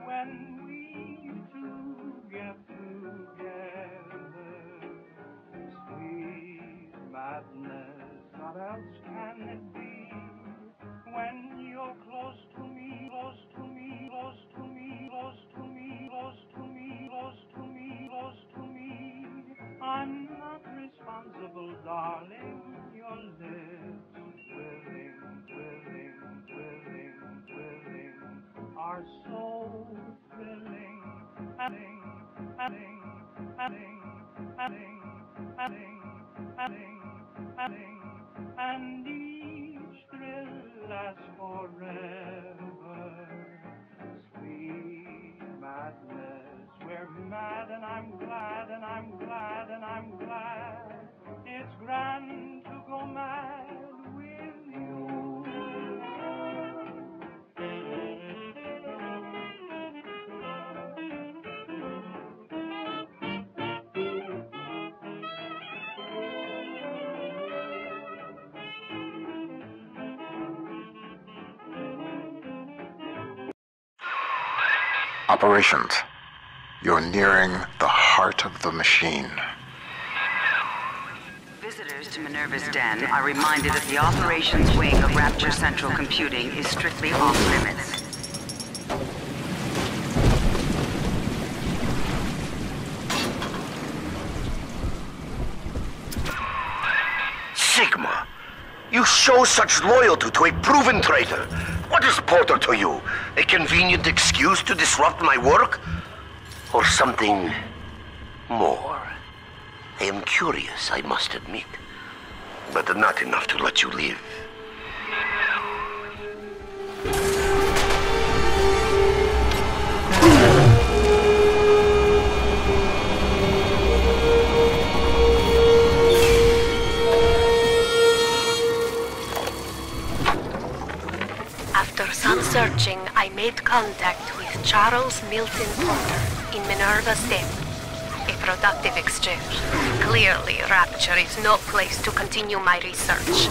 When we two get together, sweet madness, what else can it be? When you're close to me, close to me, close to me, close to me, close to me, close to me, close to me, I'm not responsible, darling. Your lips, willing, willing, willing, willing, are so thrilling, adding, adding, adding, adding, adding, adding, adding, and each thrill lasts forever. Sweet madness, we're mad, and I'm glad, and I'm glad, and I'm glad. It's grand to go mad with you. Operations. You're nearing the heart of the machine. Visitors to Minerva's den are reminded that the operations wing of Rapture Central Computing is strictly off limits. Sigma, you show such loyalty to a proven traitor. What is Porter to you? A convenient excuse to disrupt my work? Or something more? I am curious, I must admit. But not enough to let you live. After some searching, I made contact with Charles Milton Porter in Minerva's den. A productive exchange. Clearly, Rapture is no place to continue my research.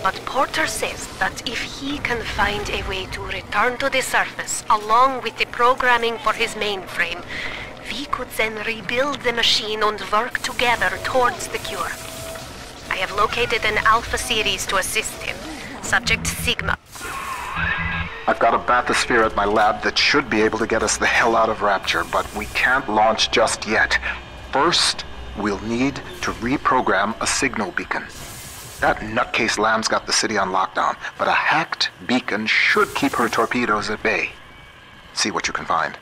But Porter says that if he can find a way to return to the surface along with the programming for his mainframe, we could then rebuild the machine and work together towards the cure. I have located an Alpha series to assist him. Subject Sigma. I've got a bathysphere at my lab that should be able to get us the hell out of Rapture, but we can't launch just yet. First, we'll need to reprogram a signal beacon. That nutcase Lamb's got the city on lockdown, but a hacked beacon should keep her torpedoes at bay. See what you can find.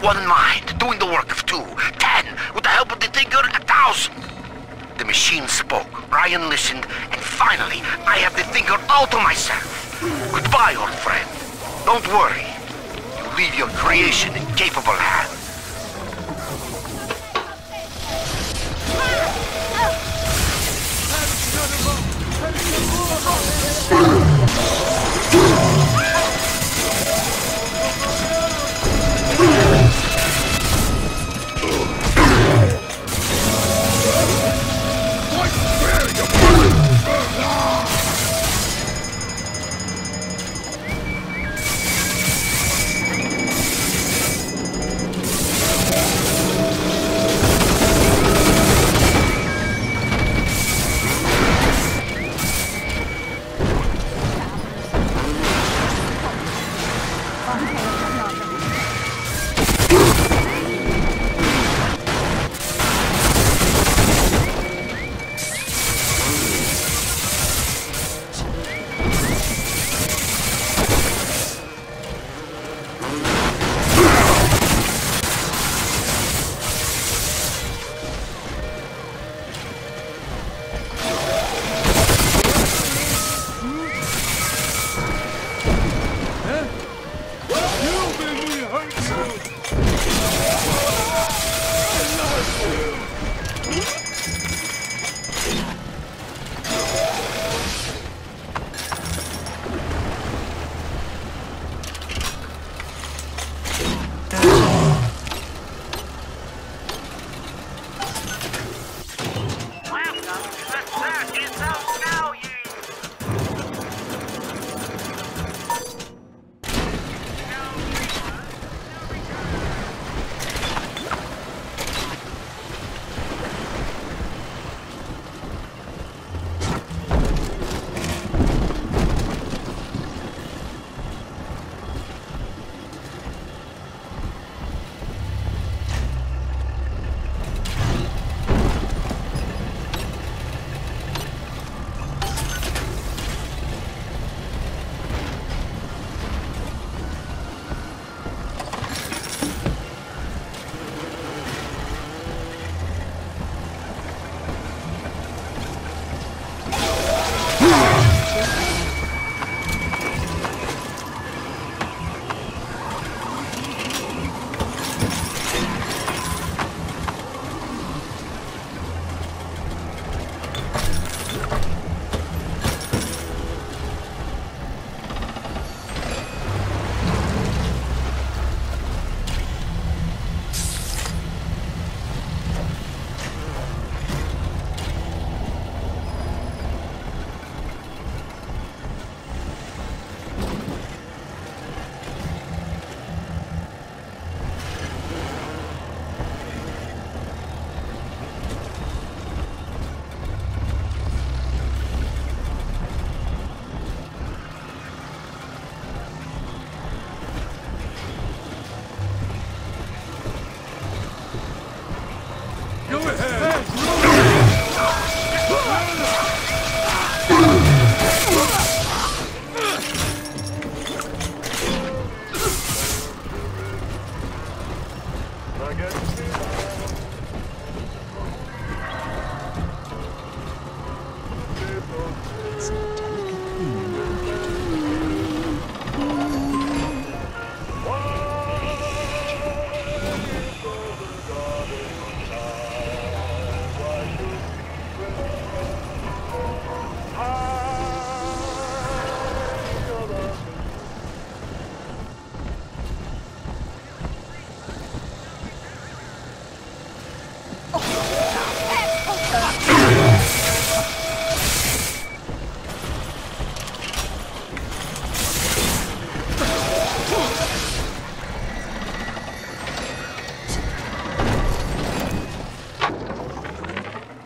One mind, doing the work of 2, 10, with the help of the Thinker, 1,000. The machine spoke, Brian listened, and Finally, I have the thinker all to myself. Goodbye, old friend. Don't worry. You leave your creation in capable hands.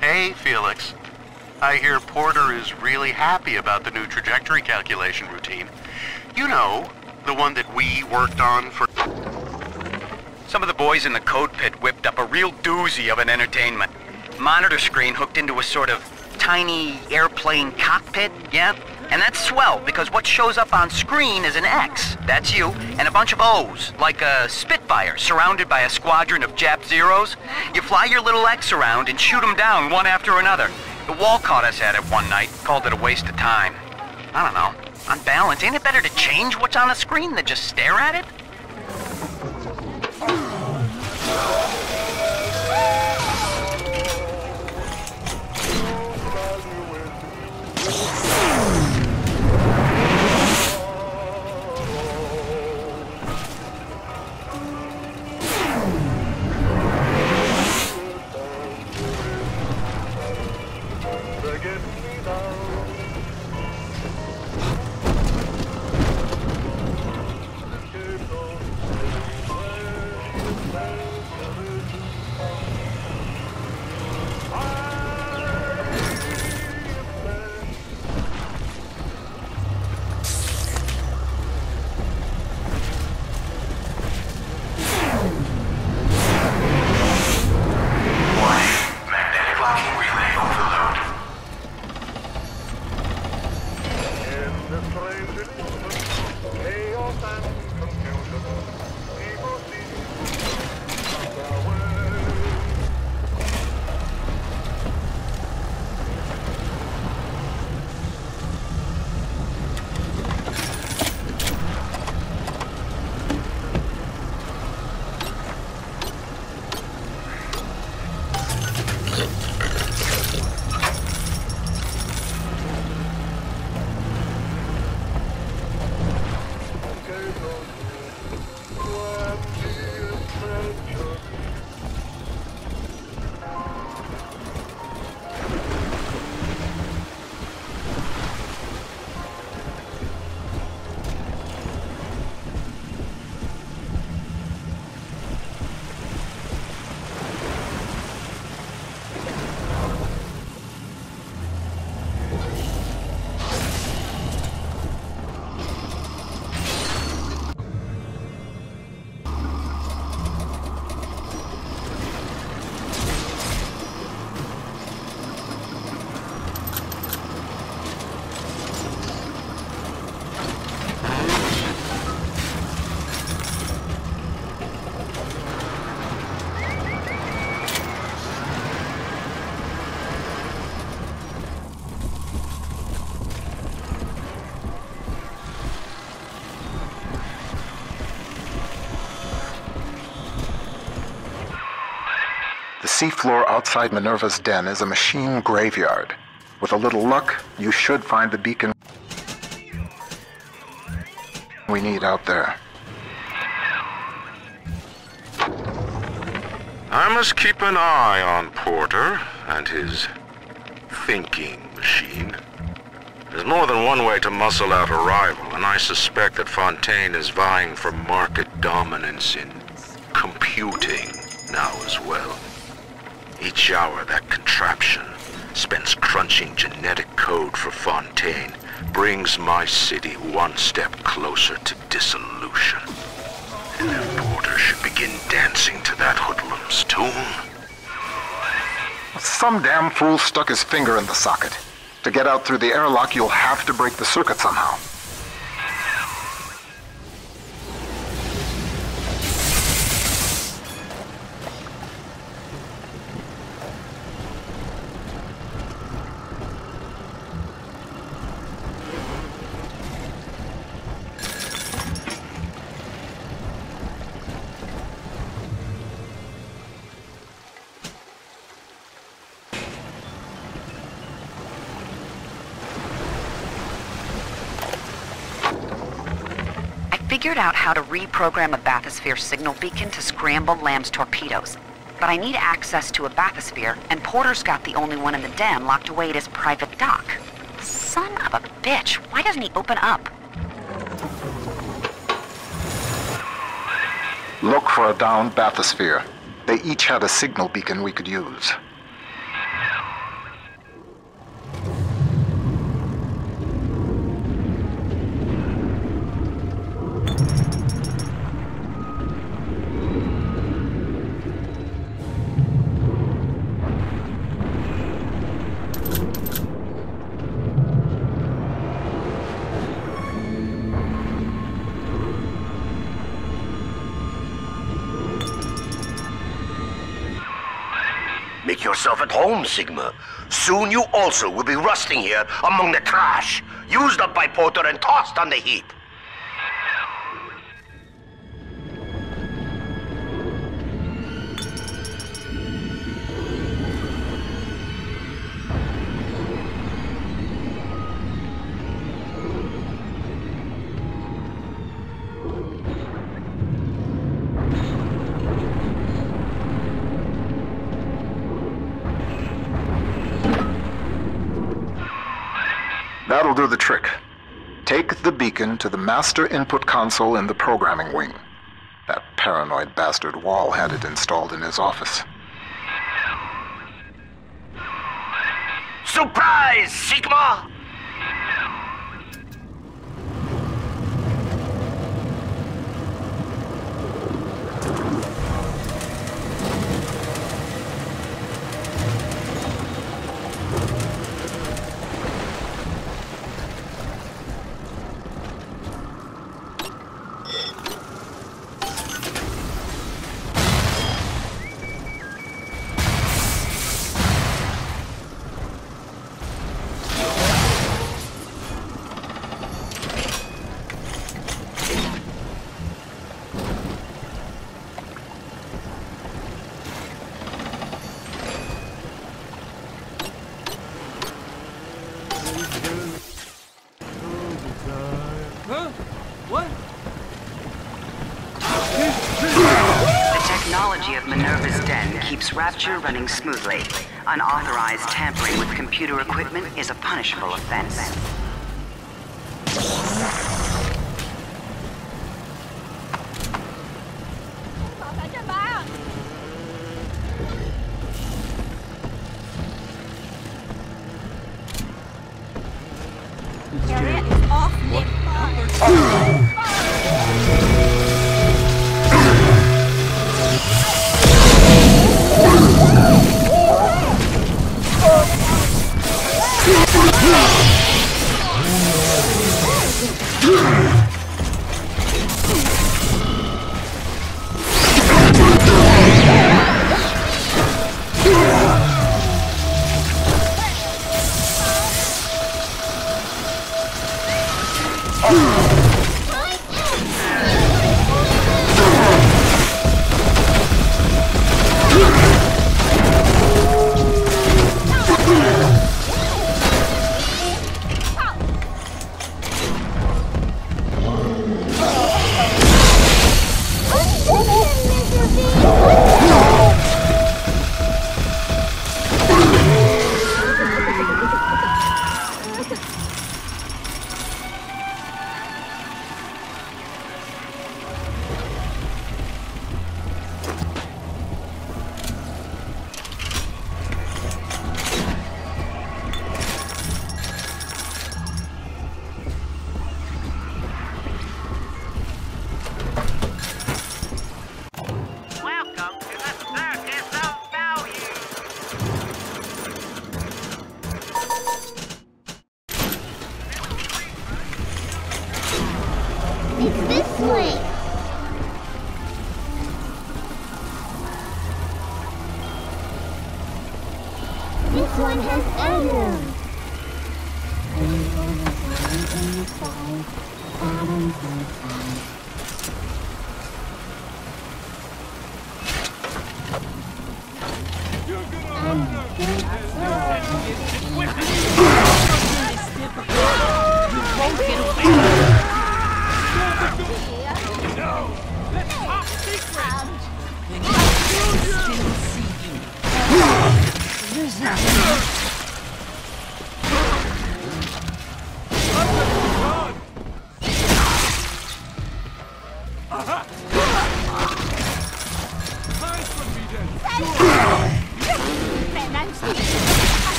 Hey, Felix. I hear Porter is really happy about the new trajectory calculation routine. You know, the one that we worked on for... Some of the boys in the code pit whipped up a real doozy of an entertainment. Monitor screen hooked into a sort of tiny airplane cockpit, yeah? And that's swell, because what shows up on screen is an X, that's you, and a bunch of O's, like a Spitfire surrounded by a squadron of Jap Zeros. You fly your little X around and shoot them down one after another. The wall caught us at it one night, called it a waste of time. I don't know. On balance, ain't it better to change what's on the screen than just stare at it? The seafloor outside Minerva's den is a machine graveyard. With a little luck, you should find the beacon we need out there. I must keep an eye on Porter and his thinking machine. There's more than one way to muscle out a rival, and I suspect that Fontaine is vying for market dominance in computing now as well. Each hour that contraption spends crunching genetic code for Fontaine brings my city one step closer to dissolution. And then Porter should begin dancing to that hoodlum's tune. Some damn fool stuck his finger in the socket. To get out through the airlock, you'll have to break the circuit somehow. Figured out how to reprogram a bathysphere signal beacon to scramble Lamb's torpedoes. But I need access to a bathysphere, and Porter's got the only one in the den locked away at his private dock. Son of a bitch, why doesn't he open up? Look for a downed bathysphere. They each had a signal beacon we could use. yourself at home, Sigma. Soon you also will be rusting here among the trash, used up by Porter and tossed on the heap. That'll do the trick. Take the beacon to the master input console in the programming wing. That paranoid bastard Wall had it installed in his office. Surprise, Sigma! Of Minerva's den keeps Rapture running smoothly. Unauthorized tampering with computer equipment is a punishable offense.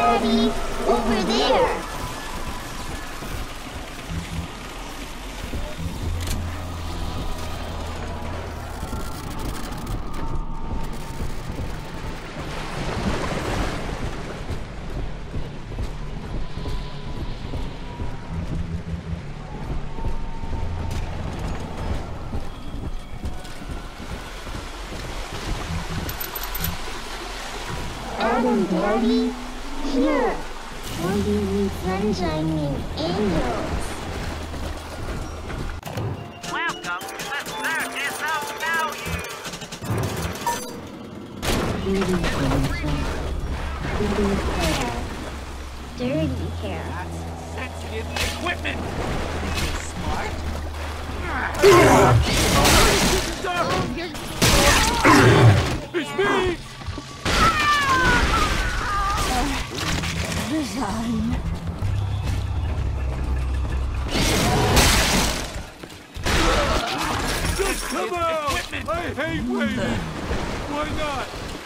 Daddy. Over there. Adam, Daddy, here. Why do you need sunshine and angels? Welcome to the circus of value. Dirty hair. Dirty hair. Sensitive equipment. Smart. It's me! Design. Just come out! I hate waiting! Why not?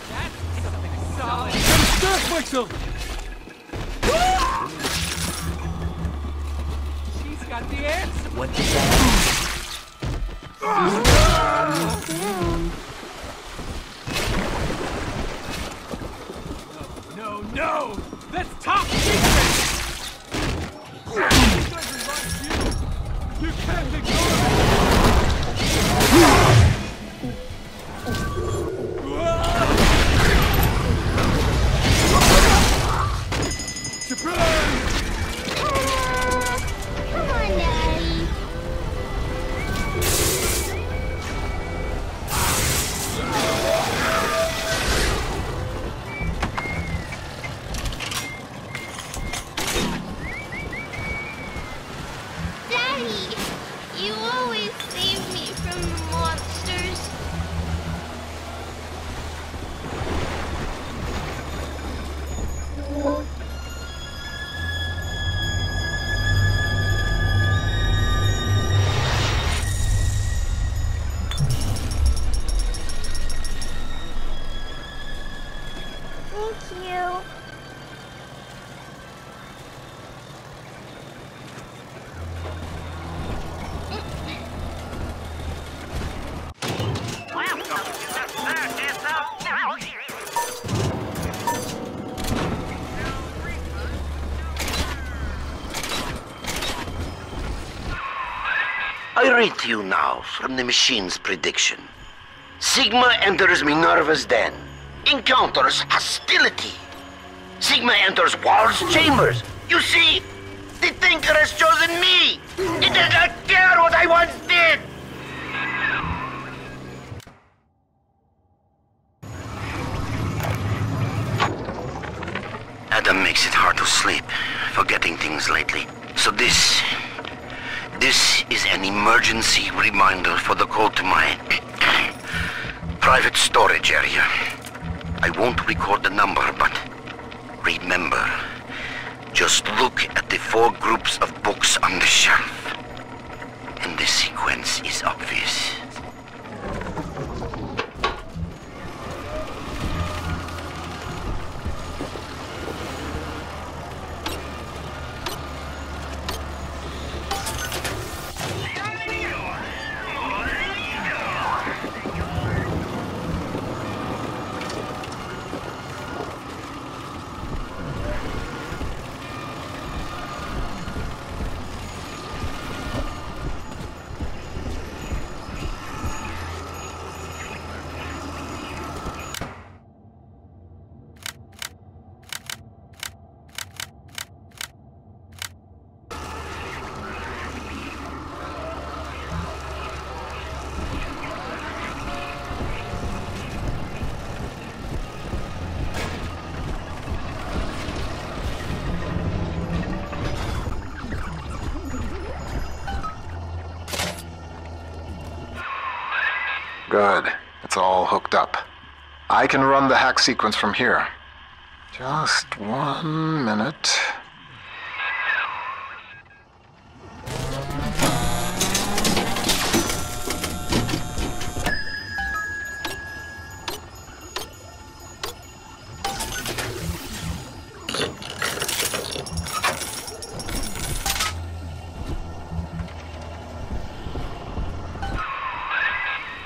That's something solid. I'm stuck myself! She's got the answer! What is that? No! That's top secret! It doesn't like you! You can't ignore it! Surprise! Come on, Daddy. Daddy, you always save me from monsters. Thank you. Welcome to the circus of value! I read to you now from the machine's prediction. Sigma enters Minerva's den. Encounters hostility. Sigma enters Wall's chambers. You see, the Thinker has chosen me. It does not care what I once did. Adam makes it hard to sleep, forgetting things lately. So this is an emergency reminder for the code to my private storage area. I won't record the number, but remember, just look at the 4 groups of books on the shelf, and the sequence is obvious. Good. It's all hooked up. I can run the hack sequence from here. Just 1 minute.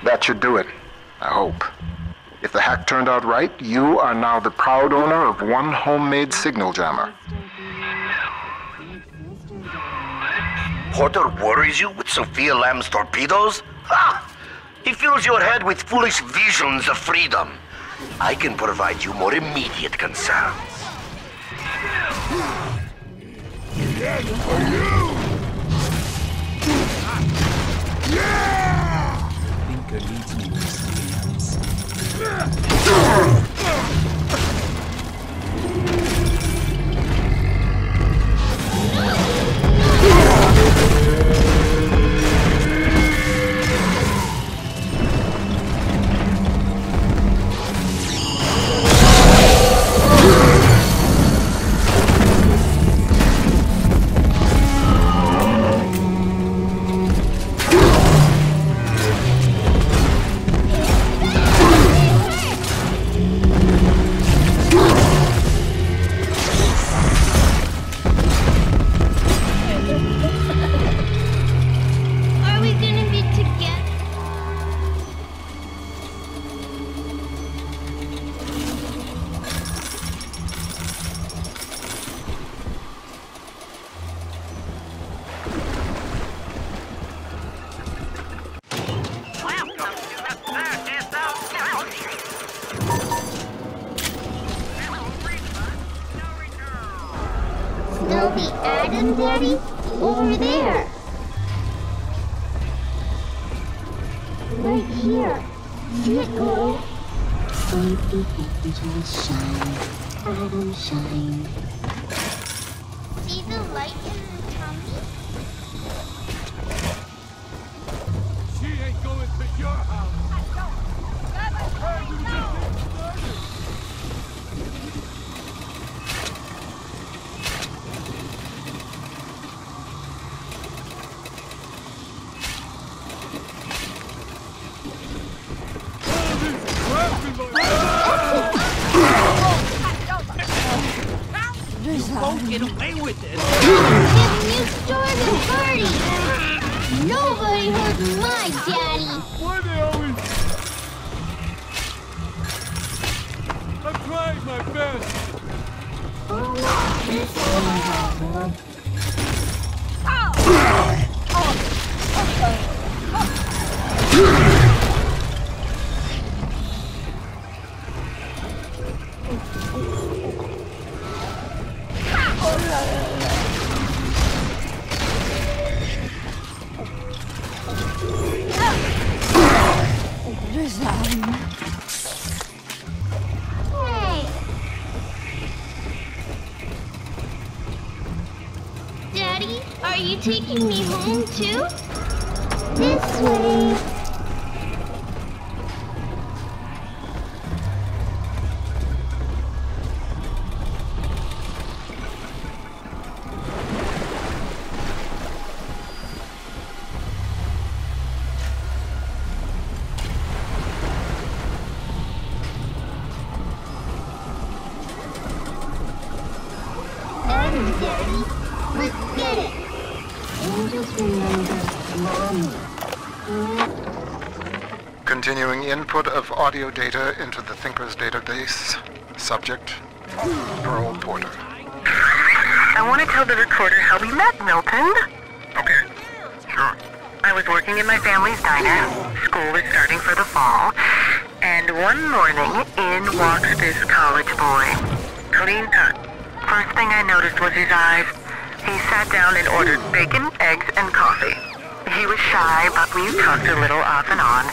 That should do it. I hope. If the hack turned out right, you are now the proud owner of one homemade signal jammer. Porter worries you with Sophia Lamb's torpedoes? Ha! He fills your head with foolish visions of freedom. I can provide you more immediate concerns. Thinker leads me to something else. Are we gonna be together? Still the Adam, Daddy? Over there. Right here. See it glow? Sleepy angels shine. Adam shine. See the light in the tummy? She ain't going to your house. Hey, we were just getting started. Won't get away with it. Giving you storm and party! Nobody hurt my daddy! Why they always... I'm trying my best. Hey! Daddy, are you taking me home too? This way. Adam, Daddy, let's get it. Angels remember Mommy. Continuing input of audio data into the Thinker's database. Subject, Pearl Porter. I want to tell the recorder how we met, Milton. Okay, sure. I was working in my family's diner. School was starting for the fall. And one morning, in walks this college boy. Clean cut. First thing I noticed was his eyes. He sat down and ordered bacon, eggs, and coffee. He was shy, but we talked a little off and on.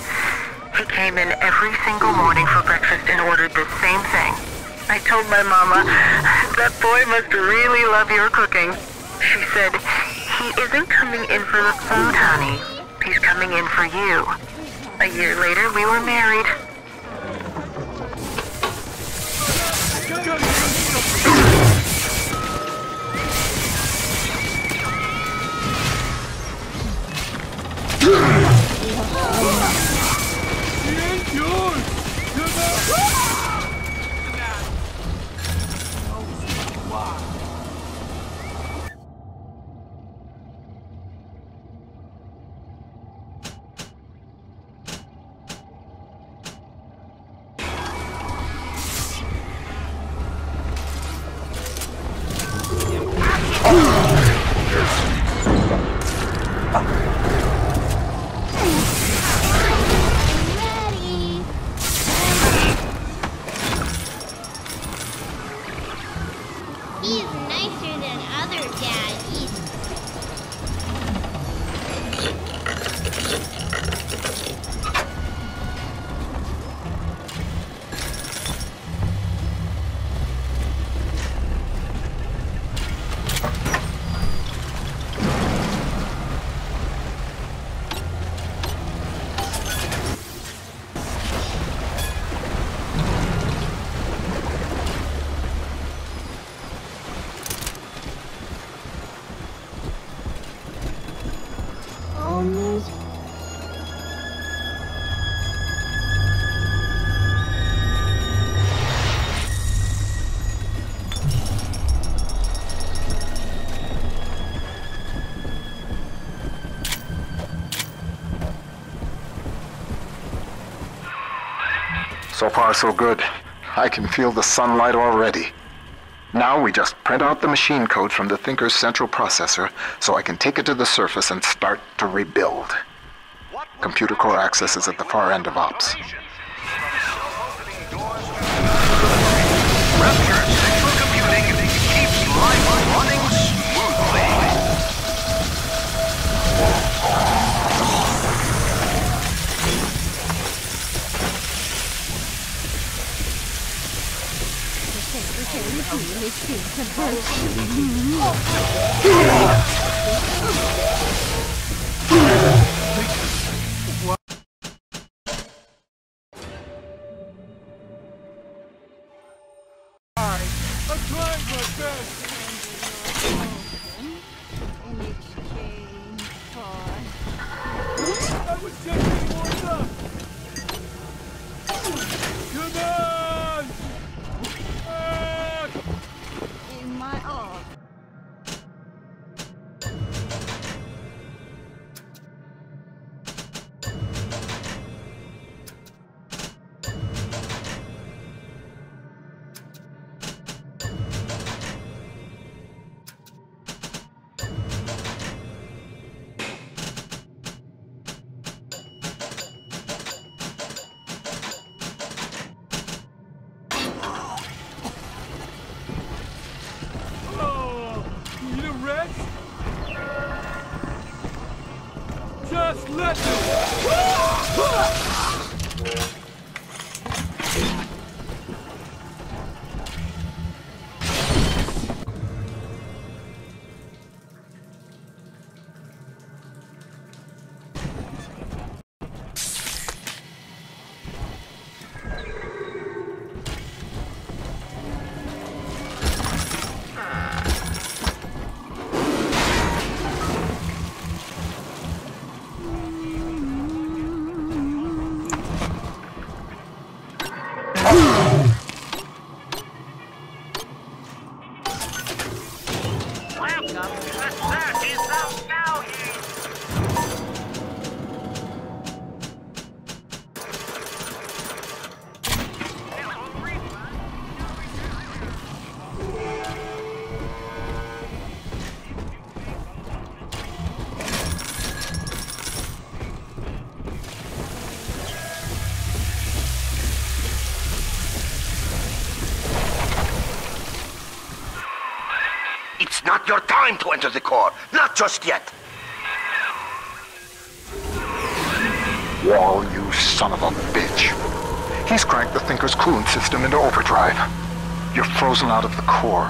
He came in every single morning for breakfast and ordered the same thing. I told my mama, that boy must really love your cooking. She said, he isn't coming in for the food, honey. He's coming in for you. A year later, we were married. He's nicer than other daddies. Almost. So far, so good. I can feel the sunlight already. Now we just print out the machine code from the Thinker's central processor so I can take it to the surface and start to rebuild. Computer core access is at the far end of ops. Rapture central computing keeps life running smoothly. I'm trying my best. In exchange for... I was just getting warmed up. Come on! in my arm. Need a rest? Just let me! It's not your time to enter the core. Not just yet. Wall, you son of a bitch. He's cranked the Thinker's coolant system into overdrive. You're frozen out of the core.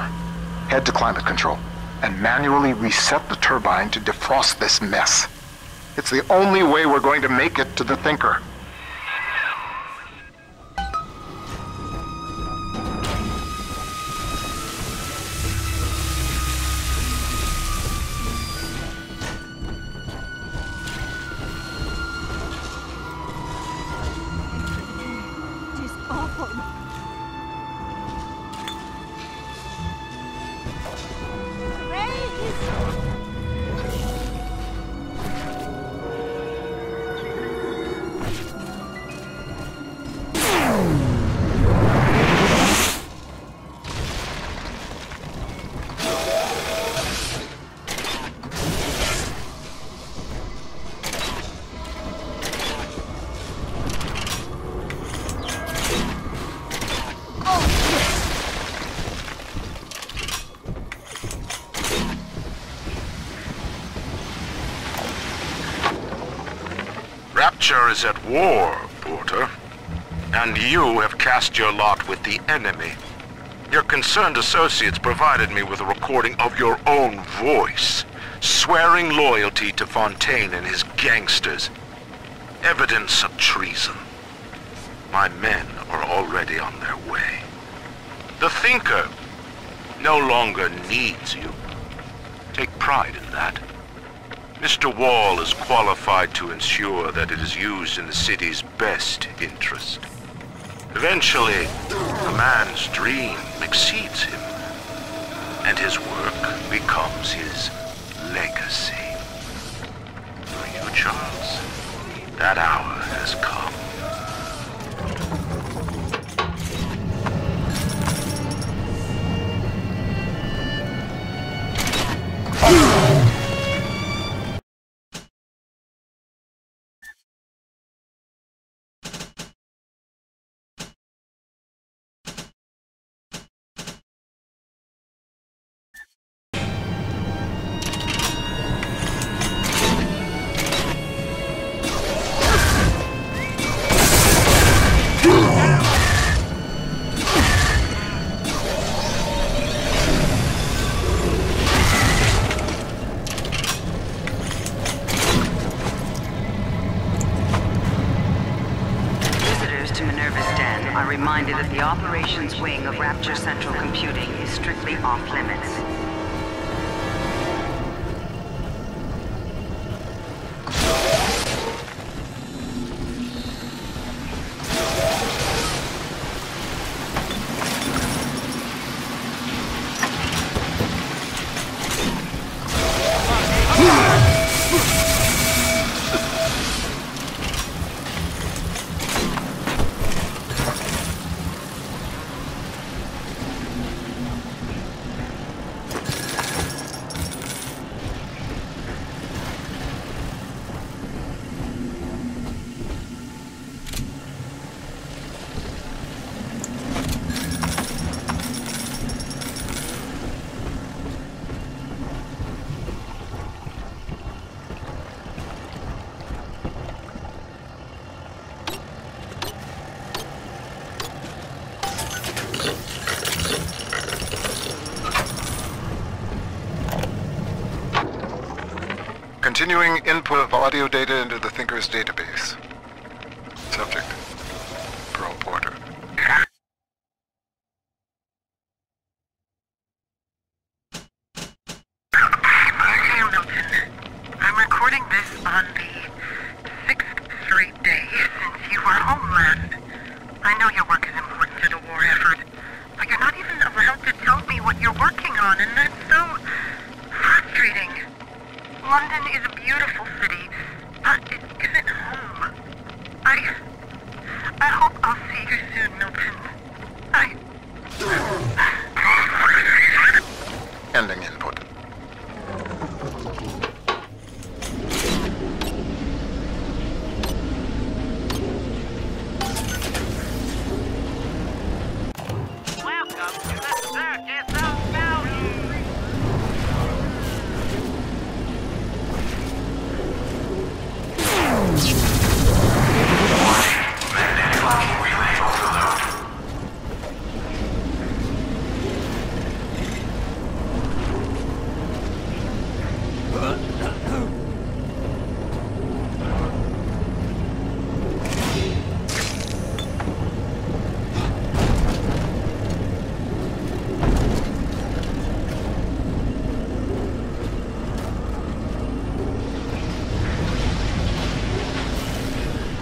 Head to climate control and manually reset the turbine to defrost this mess. It's the only way we're going to make it to the Thinker. Rapture is at war, Porter. And you have cast your lot with the enemy. Your concerned associates provided me with a recording of your own voice, swearing loyalty to Fontaine and his gangsters. Evidence of treason. My men are already on their way. The Thinker no longer needs you. Take pride in that. Mr. Wall is qualified to ensure that it is used in the city's best interest. Eventually, a man's dream exceeds him, and his work becomes his legacy. For you, Charles, that hour has come. Reminded that the operations wing of Rapture Central Computing is strictly off-limits. Continuing input of audio data into the Thinker's database. Subject: Pearl Porter. I'm recording this on the 6th straight day since you were home last. I know your work is important to the war effort, but you're not even allowed to tell me what you're working on, and that's so frustrating. London is a beautiful city, but it isn't home. I hope I'll see you soon, Milton. Ending input. Welcome to the Circus of Value. Magnetic locking relay overload.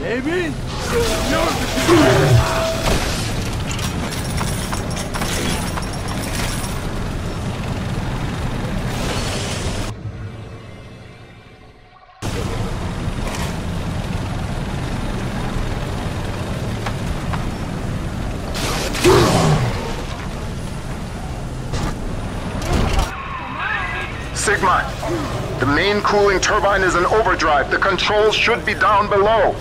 Baby? Sigma, the main cooling turbine is in overdrive. The controls should be down below.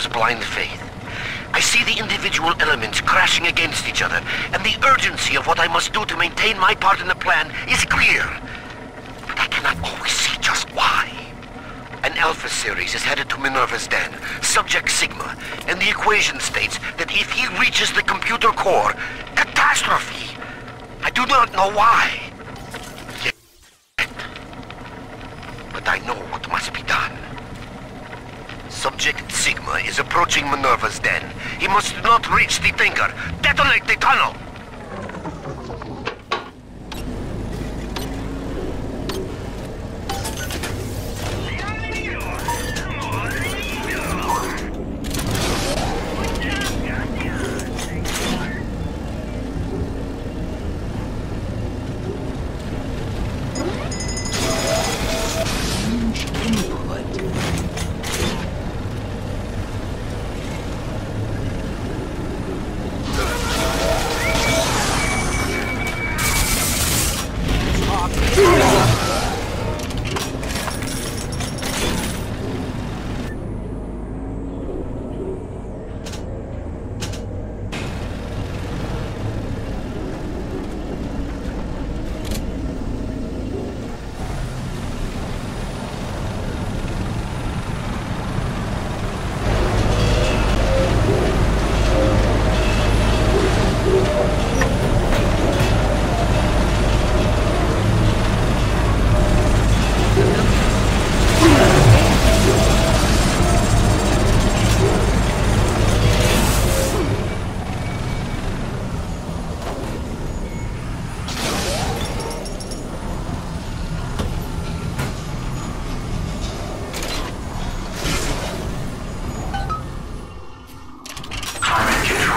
Minerva's blind faith. I see the individual elements crashing against each other, and the urgency of what I must do to maintain my part in the plan is clear. But I cannot always see just why. An Alpha series is headed to Minerva's den, Subject Sigma, and the equation states that if he reaches the computer core, catastrophe! I do not know why. Yet. But I know what must be done. Subject Sigma is approaching Minerva's den. He must not reach the Thinker. Detonate the tunnel!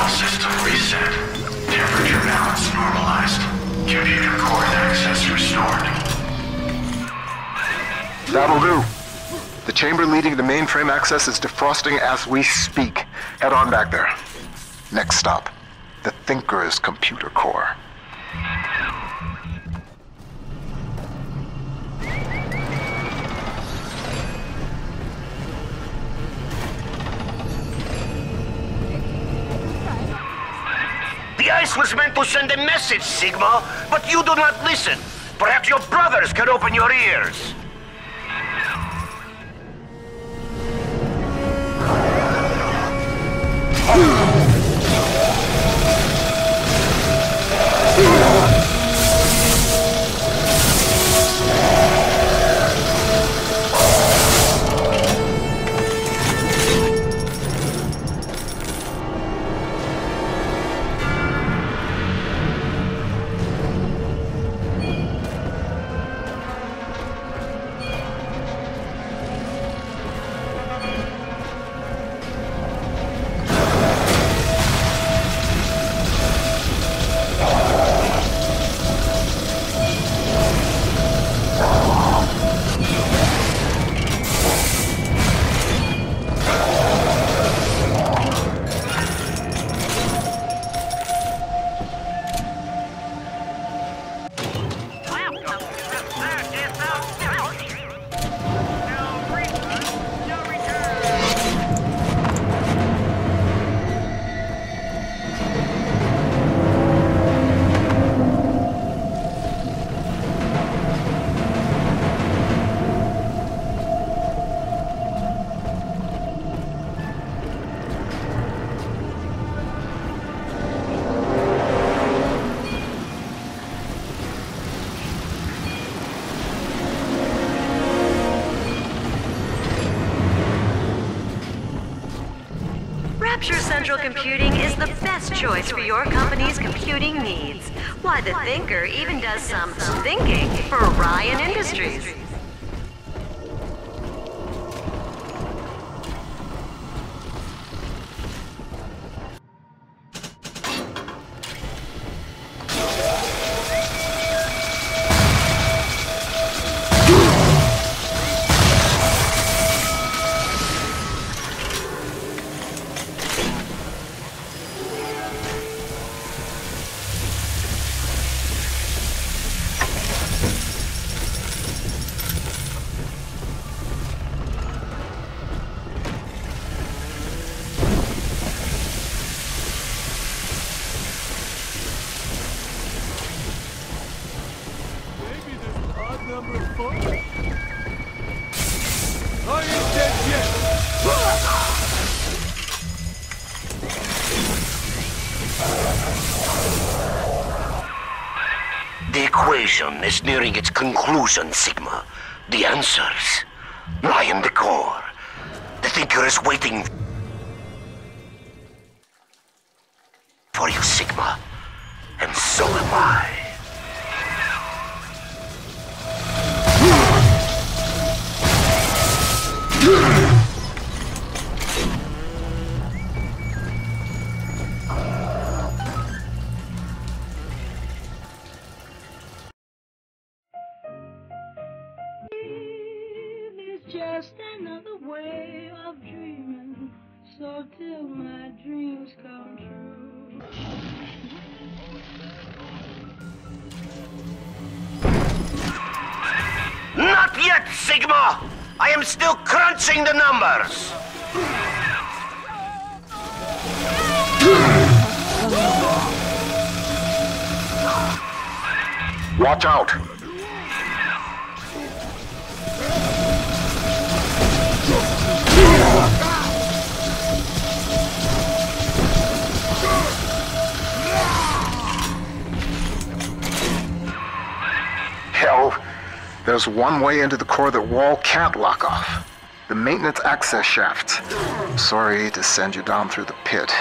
System reset. Temperature balance normalized. Computer core access restored. That'll do. The chamber leading to mainframe access is defrosting as we speak. Head on back there. Next stop, the Thinker's computer core. The ice was meant to send a message, Sigma, but you do not listen. Perhaps your brothers can open your ears. Rapture Central Computing is the best choice for your company's computing needs. Why, the Thinker even does some thinking for Orion Industries. number of fun. I ain't dead yet. The equation is nearing its conclusion, Sigma. The answers lie in the core. The Thinker is waiting for you, Sigma. And so am I. It's just another way of dreaming, so till my dreams come true. Not yet, Sigma! I am still crunching the numbers! Watch out! Hell, there's one way into the core that Wall can't lock off. The maintenance access shaft. Sorry to send you down through the pit.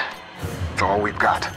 It's all we've got.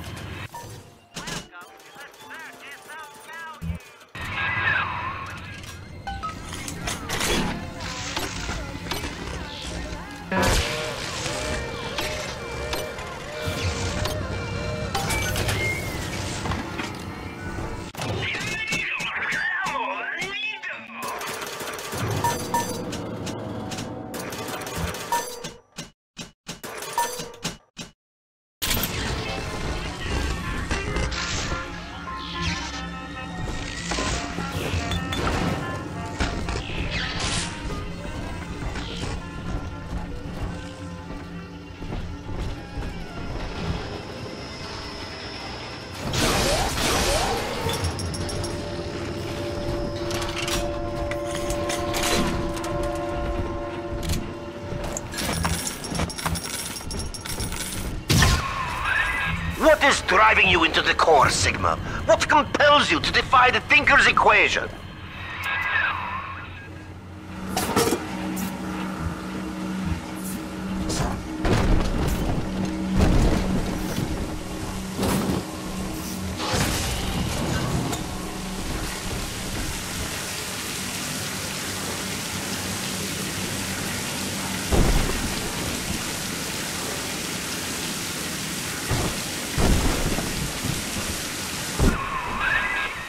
What is driving you into the core, Sigma? What compels you to defy the Thinker's equation?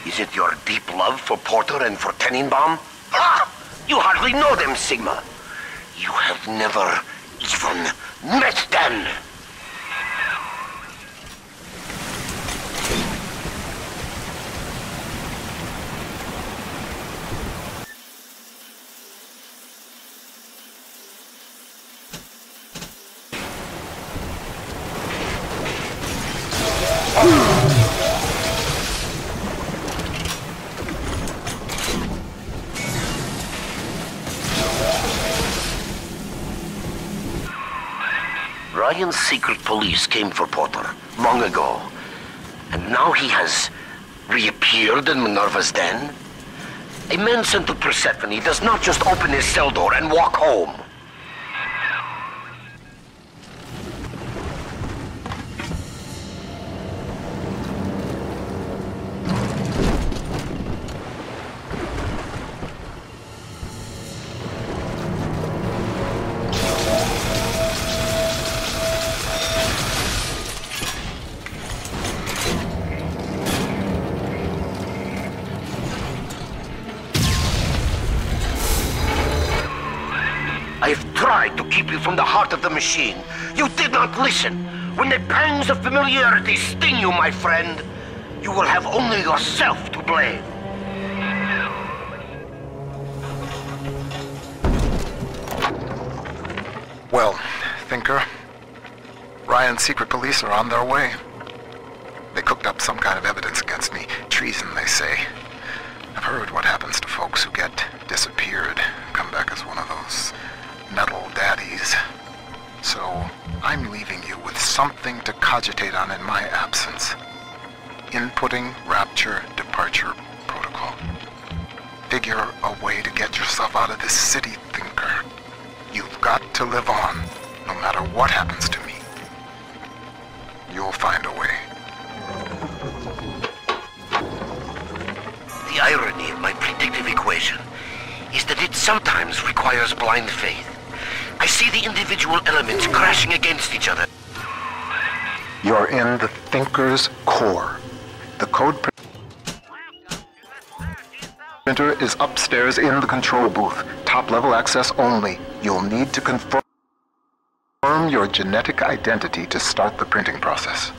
Is it your deep love for Porter and for Tenenbaum? Ah! You hardly know them, Sigma. You have never even met them. Ryan's secret police came for Porter long ago. And now he has reappeared in Minerva's den? A man sent to Persephone does not just open his cell door and walk home. I've tried to keep you from the heart of the machine. You did not listen. When the pangs of familiarity sting you, my friend, you will have only yourself to blame. Well, Thinker, Ryan's secret police are on their way. They cooked up some kind of evidence against me. Treason, they say. I've heard what happens to folks who get cogitate on in my absence. Inputting Rapture Departure Protocol. Figure a way to get yourself out of this city, Thinker. You've got to live on, no matter what happens to me. You'll find a way. The irony of my predictive equation is that it sometimes requires blind faith. I see the individual elements crashing against each other. You're in the Thinker's core. The code printer is upstairs in the control booth. Top-level access only. You'll need to confirm your genetic identity to start the printing process.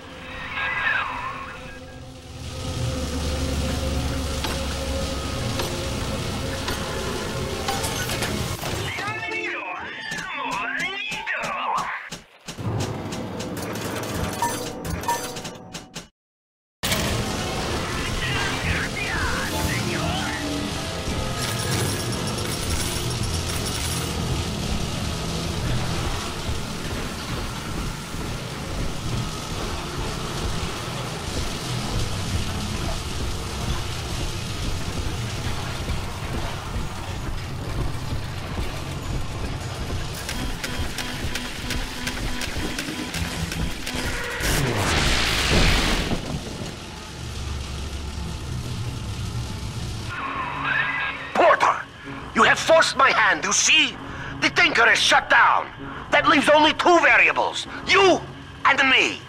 Forced my hand, you see? The Thinker is shut down. That leaves only two variables, you and me.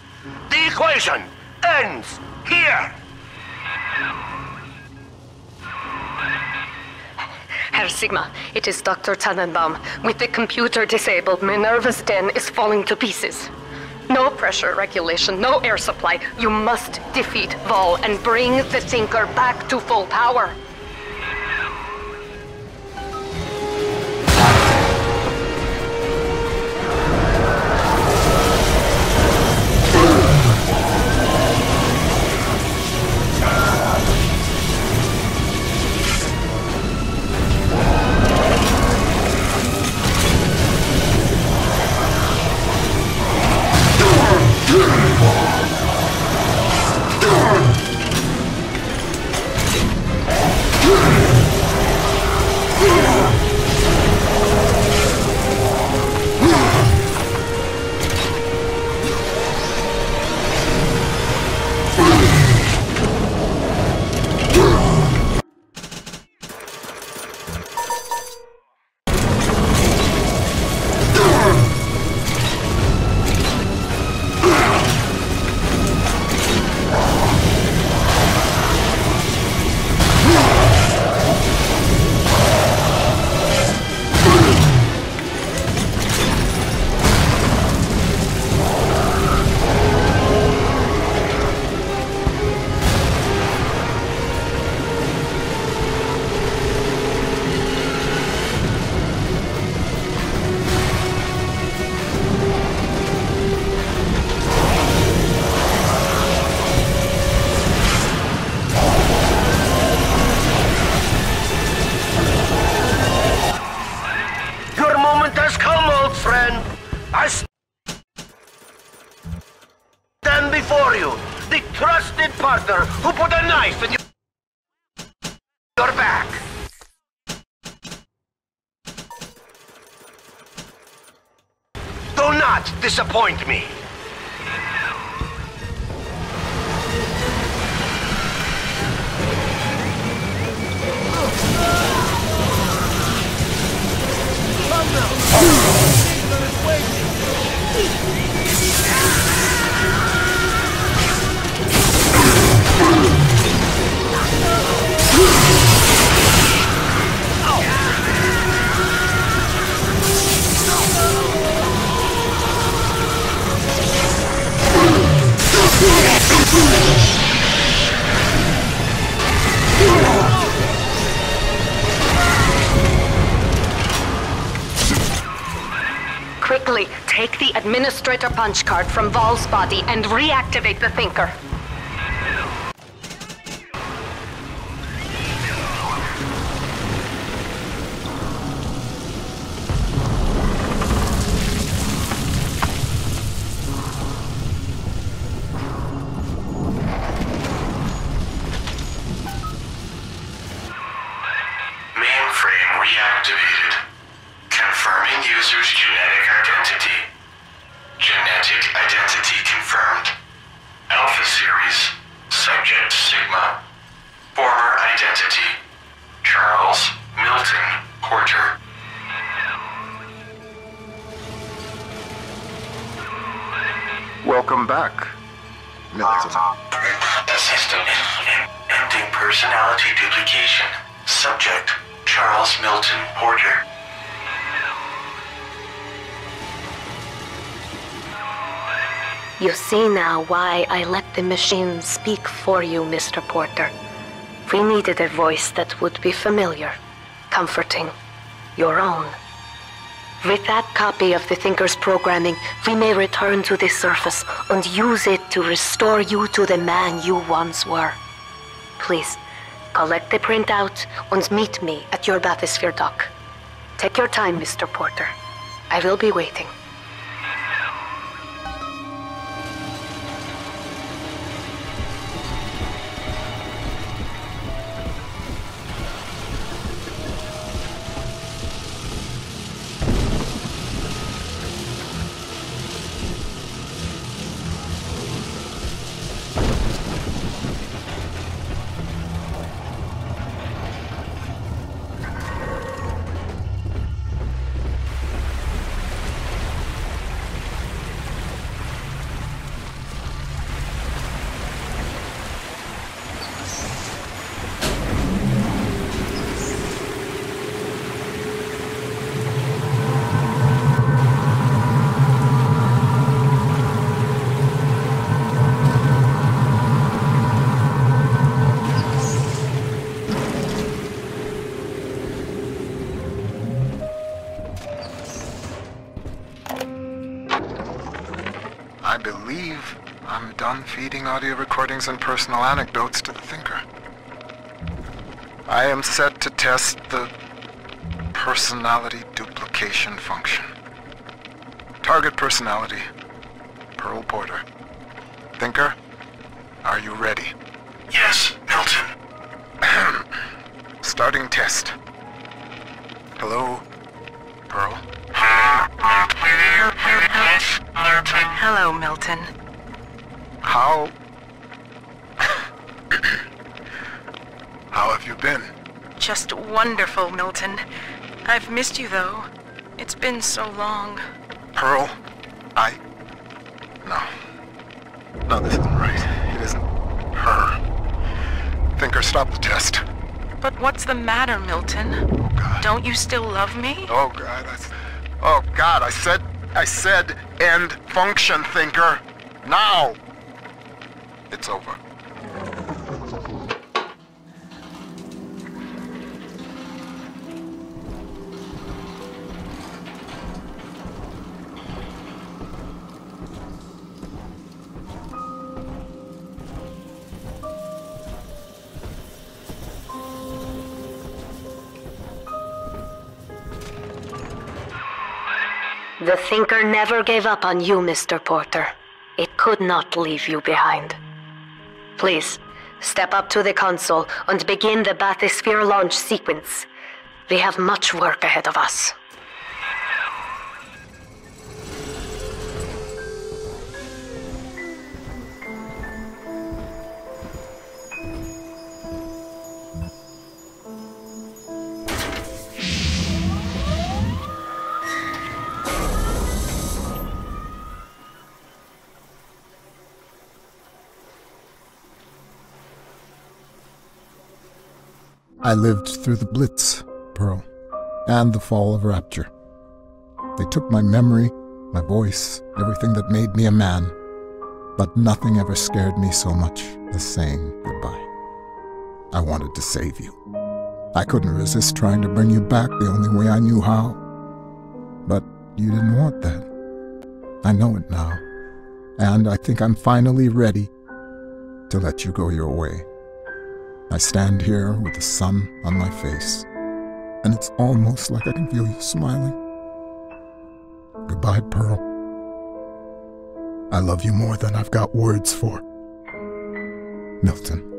The equation ends here. Herr Sigma, it is Dr. Tannenbaum. With the computer disabled, Minerva's den is falling to pieces. No pressure regulation, no air supply. You must defeat Vol and bring the Thinker back to full power. Partner who put a knife in your back. Do not disappoint me. Quickly, take the administrator punch card from Vol's body and reactivate the Thinker. identity. Charles Milton Porter. Welcome back, Milton. System ending personality duplication. Subject Charles Milton Porter. You see now why I let the machine speak for you, Mr. Porter. We needed a voice that would be familiar, comforting, your own. With that copy of the Thinker's programming, we may return to the surface and use it to restore you to the man you once were. Please, collect the printout and meet me at your bathysphere dock. Take your time, Mr. Porter. I will be waiting. I believe I'm done feeding audio recordings and personal anecdotes to the Thinker. I am set to test the personality duplication function. Target personality, Pearl Porter. Thinker, are you ready? Yes, Milton. Starting test. Hello, Pearl. Hello, Milton. How have you been? Just wonderful, Milton. I've missed you, though. It's been so long. Pearl, No, this isn't right. It isn't her. Thinker, stop the test. But what's the matter, Milton? Oh, God. Don't you still love me? Oh, God, I said end function, Thinker. Now! It's over. The Thinker never gave up on you, Mr. Porter. It could not leave you behind. Please, step up to the console and begin the bathysphere launch sequence. We have much work ahead of us. I lived through the Blitz, Pearl, and the fall of Rapture. They took my memory, my voice, everything that made me a man, but nothing ever scared me so much as saying goodbye. I wanted to save you. I couldn't resist trying to bring you back the only way I knew how. But you didn't want that. I know it now, and I think I'm finally ready to let you go your way. I stand here with the sun on my face, and it's almost like I can feel you smiling. Goodbye, Pearl. I love you more than I've got words for. Milton.